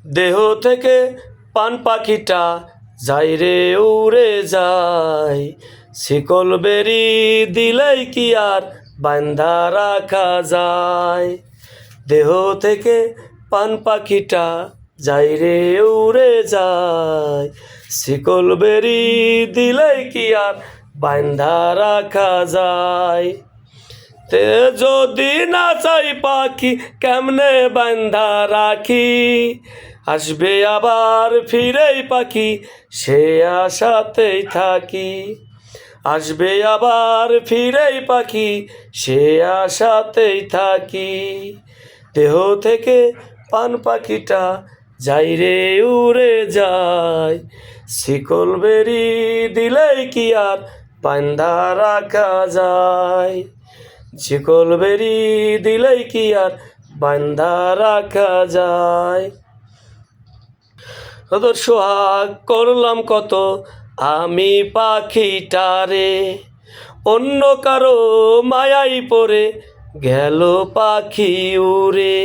দেহ থেকে পান পাখিটা যায় রে উড়ে যায়, শিকল বেরি দিলেই কি আর বান্ধা রাখা যায়। দেহ থেকে পান পাখিটা যায় রে উড়ে যায়, শিকল বেরি দিলেই কি আর বান্ধা রাখা যায়। তে যদি না চাই পাখি কেমনে বান্ধা রাখি, আসবে আবার ফিরেই পাখি সে আশাতেই থাকি। আসবে আবার ফিরেই পাখি সে আশাতেই থাকি। দেহ থেকে পান পাখিটা যায় রে উড়ে যায়, শিকল বেরি দিলেই কি আর বান্ধা রাখা যায়। শিকল বেরি দিলেই কি আর বান্ধা রাখা যায়। তোর সোহাগ করলাম কত আমি পাখিটারে, অন্য কারো মায়াই পড়ে গেল পাখি উড়ে।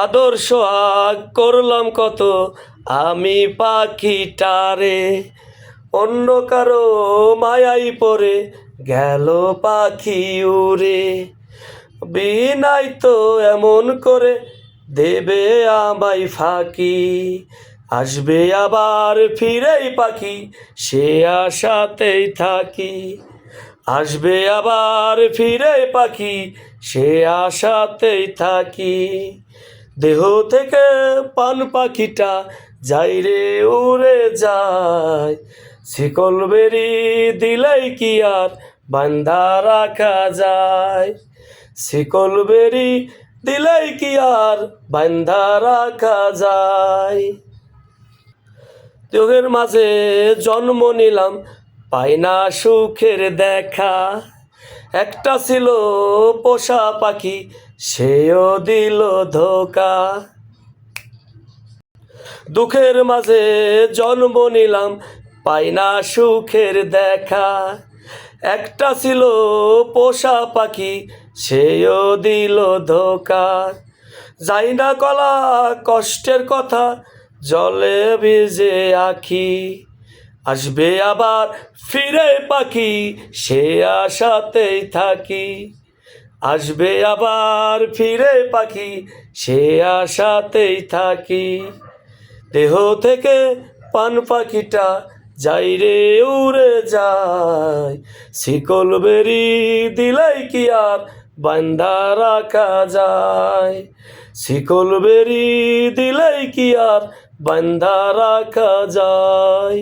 আদর সোহাগ করলাম কত আমি পাখিটারে, অন্য কারো মায়াই পড়ে গেল পাখি উড়ে। বিনাই তো এমন করে দেবে আমায় ফাঁকি, আসবে আবার ফিরেই পাখি সে আশাতেই থাকি। আসবে আবার ফিরে পাখি সে আশাতেই থাকি। দেহ থেকে পান পাখিটা যায় রে উড়ে যায়, শিকল বেরি দিলেই কি আর বান্ধা রাখা যায়। শিকল বেরি দিলেই কি আর বান্ধা রাখা যায়। চোখের মাঝে জন্ম নিলাম পাই না সুখের দেখা, একটা ছিল পোষা পাখি সেও দিল ধোকা। দুঃখের মাঝে জন্ম নিলাম পাই না সুখের দেখা, একটা ছিল পোষা পাখি সেও দিল ধোকা। যাই না কলা কষ্টের কথা জলে ভিজে আখি, আসবে আবার ফিরে পাখি সে আশাতেই থাকি। আসবে আবার ফিরে পাখি সে আশাতেই থাকি। দেহ থেকে পান পাখিটা যায় রে উড়ে যায়, শিকল বেরি দিলেই কি আর বান্ধা রাখা যায়। শিকল বেরি দিলেই কি আর বান্ধা রাখা যায়।